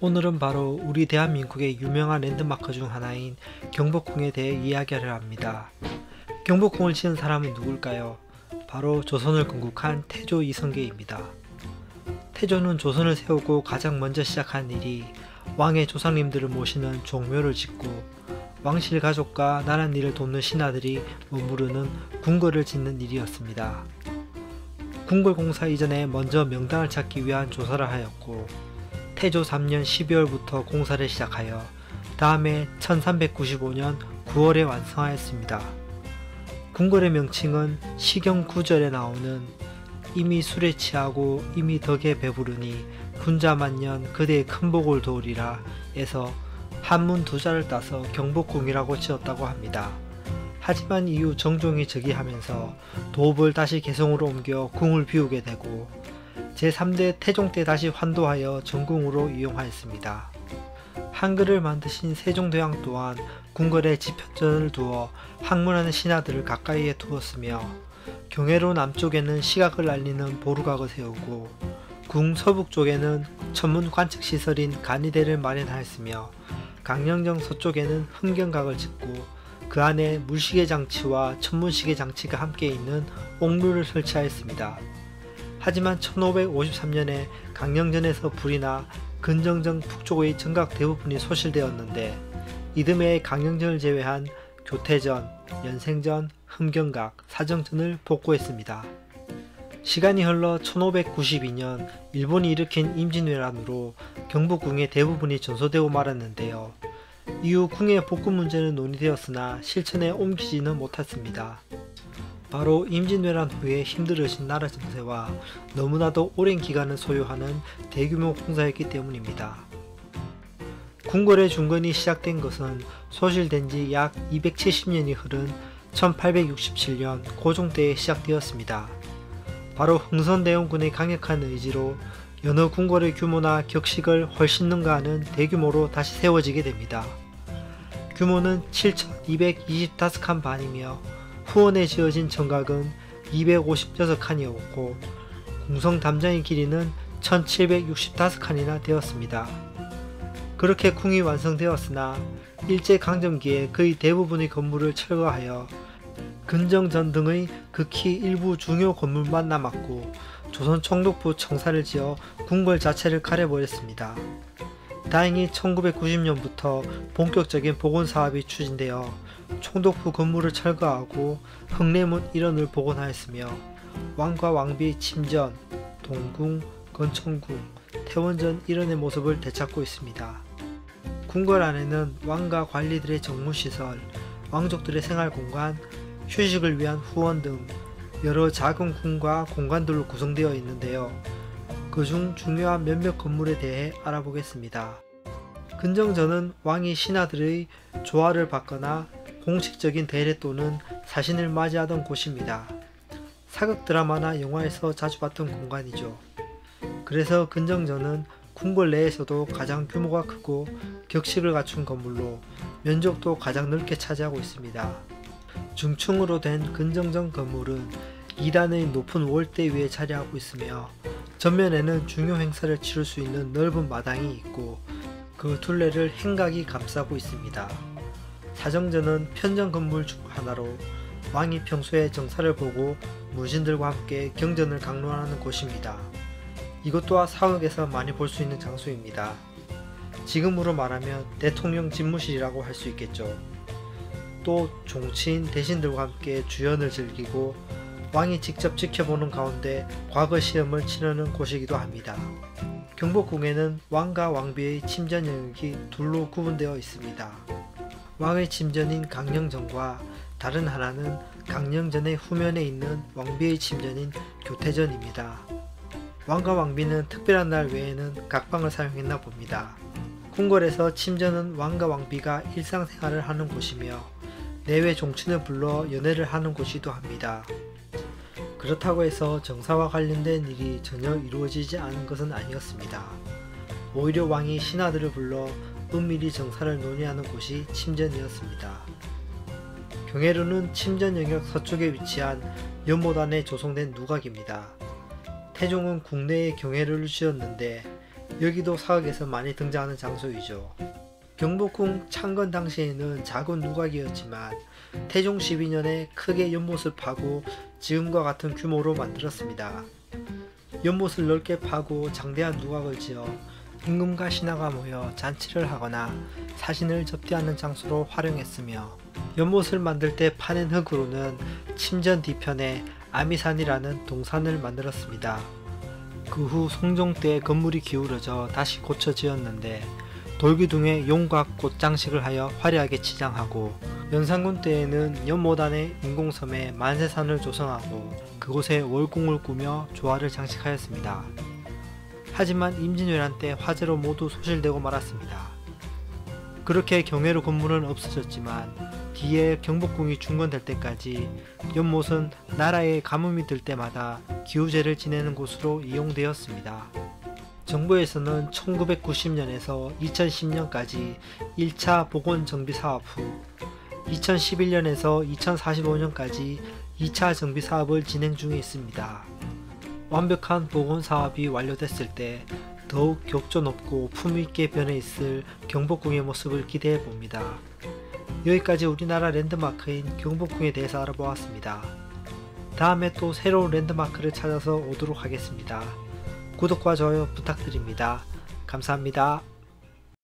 오늘은 바로 우리 대한민국의 유명한 랜드마크 중 하나인 경복궁에 대해 이야기를 합니다. 경복궁을 지은 사람은 누굴까요? 바로 조선을 건국한 태조 이성계입니다. 태조는 조선을 세우고 가장 먼저 시작한 일이 왕의 조상님들을 모시는 종묘를 짓고 왕실 가족과 나란 일을 돕는 신하들이 머무르는 궁궐을 짓는 일이었습니다. 궁궐 공사 이전에 먼저 명당을 찾기 위한 조사를 하였고 태조 3년 12월부터 공사를 시작하여 다음해 1395년 9월에 완성하였습니다. 궁궐의 명칭은 시경 9절에 나오는 이미 술에 취하고 이미 덕에 배부르니 군자만년 그대의 큰 복을 도우리라 에서 한문 두 자를 따서 경복궁이라고 지었다고 합니다. 하지만 이후 정종이 즉위하면서 도읍을 다시 개성으로 옮겨 궁을 비우게 되고 제3대 태종 때 다시 환도하여 전궁으로 이용하였습니다. 한글을 만드신 세종대왕 또한 궁궐에 지편전을 두어 학문하는 신하들을 가까이에 두었으며 경회로 남쪽에는 시각을 알리는 보루각을 세우고 궁 서북 쪽에는 천문 관측시설인 간이대를 마련하였으며 강령정 서쪽에는 흠경각을 짓고 그 안에 물시계 장치와 천문시계 장치가 함께 있는 옥루를 설치하였습니다. 하지만 1553년에 강령전에서 불이 나 근정정 북쪽의 정각 대부분이 소실되었는데 이듬해 강령전을 제외한 교태전, 연생전, 흠경각, 사정전을 복구했습니다. 시간이 흘러 1592년 일본이 일으킨 임진왜란으로 경복궁의 대부분이 전소되고 말았는데요. 이후 궁의 복구 문제는 논의되었으나 실천에 옮기지는 못했습니다. 바로 임진왜란 후에 힘들으신 나라 정세와 너무나도 오랜 기간을 소요하는 대규모 공사였기 때문입니다. 궁궐의 중건이 시작된 것은 소실된 지 약 270년이 흐른 1867년 고종 때에 시작되었습니다. 바로 흥선대원군의 강력한 의지로 여느 궁궐의 규모나 격식을 훨씬 능가하는 대규모로 다시 세워지게 됩니다. 규모는 7,225칸 반이며 후원에 지어진 정각은 256칸이었고 궁성 담장의 길이는 1765칸이나 되었습니다. 그렇게 궁이 완성되었으나 일제강점기에 거의 대부분의 건물을 철거하여 근정전 등의 극히 일부 중요 건물만 남았고 조선 총독부 청사를 지어 궁궐 자체를 가려버렸습니다. 다행히 1990년부터 본격적인 복원사업이 추진되어 총독부 건물을 철거하고 흥례문 일원을 복원하였으며 왕과 왕비의 침전, 동궁, 건청궁, 태원전 일원의 모습을 되찾고 있습니다. 궁궐 안에는 왕과 관리들의 정무시설, 왕족들의 생활공간, 휴식을 위한 후원 등 여러 작은 궁과 공간들로 구성되어 있는데요. 그중 중요한 몇몇 건물에 대해 알아보겠습니다. 근정전은 왕이 신하들의 조화를 받거나 공식적인 대례 또는 사신을 맞이하던 곳입니다. 사극 드라마나 영화에서 자주 봤던 공간이죠. 그래서 근정전은 궁궐 내에서도 가장 규모가 크고 격식을 갖춘 건물로 면적도 가장 넓게 차지하고 있습니다. 중층으로 된 근정전 건물은 2단의 높은 월대 위에 자리하고 있으며 전면에는 중요 행사를 치를 수 있는 넓은 마당이 있고 그 둘레를 행각이 감싸고 있습니다. 사정전은 편정 건물 중 하나로 왕이 평소에 정사를 보고 문신들과 함께 경전을 강론하는 곳입니다. 이것 또한 사극에서 많이 볼 수 있는 장소입니다. 지금으로 말하면 대통령 집무실이라고 할 수 있겠죠. 또 종친 대신들과 함께 주연을 즐기고 왕이 직접 지켜보는 가운데 과거 시험을 치르는 곳이기도 합니다. 경복궁에는 왕과 왕비의 침전 영역이 둘로 구분되어 있습니다. 왕의 침전인 강령전과 다른 하나는 강령전의 후면에 있는 왕비의 침전인 교태전입니다. 왕과 왕비는 특별한 날 외에는 각방을 사용했나 봅니다. 궁궐에서 침전은 왕과 왕비가 일상생활을 하는 곳이며 내외 종친을 불러 연회를 하는 곳이기도 합니다. 그렇다고 해서 정사와 관련된 일이 전혀 이루어지지 않은 것은 아니었습니다. 오히려 왕이 신하들을 불러 은밀히 정사를 논의하는 곳이 침전이었습니다. 경회로는 침전 영역 서쪽에 위치한 연못안에 조성된 누각입니다. 태종은 국내에 경회로를 지었는데 여기도 사극에서 많이 등장하는 장소이죠. 경복궁 창건 당시에는 작은 누각이었지만 태종 12년에 크게 연못을 파고 지금과 같은 규모로 만들었습니다. 연못을 넓게 파고 장대한 누각을 지어 임금과 신하가 모여 잔치를 하거나 사신을 접대하는 장소로 활용했으며, 연못을 만들 때 파낸 흙으로는 침전 뒤편에 아미산이라는 동산을 만들었습니다. 그 후 성종 때 건물이 기울어져 다시 고쳐 지었는데, 돌기둥에 용과 꽃 장식을 하여 화려하게 치장하고, 연산군 때에는 연못 안에 인공섬에 만세산을 조성하고 그곳에 월궁을 꾸며 조화를 장식하였습니다. 하지만 임진왜란 때 화재로 모두 소실되고 말았습니다. 그렇게 경회로 건물은 없어졌지만 뒤에 경복궁이 중건될 때까지 연못은 나라에 가뭄이 들 때마다 기우제를 지내는 곳으로 이용되었습니다. 정부에서는 1990년에서 2010년까지 1차 보건정비사업 후 2011년에서 2045년까지 2차 정비사업을 진행 중에 있습니다. 완벽한 보건사업이 완료됐을 때 더욱 격조 높고 품위있게 변해 있을 경복궁의 모습을 기대해 봅니다. 여기까지 우리나라 랜드마크인 경복궁에 대해서 알아보았습니다. 다음에 또 새로운 랜드마크를 찾아서 오도록 하겠습니다. 구독과 좋아요 부탁드립니다. 감사합니다.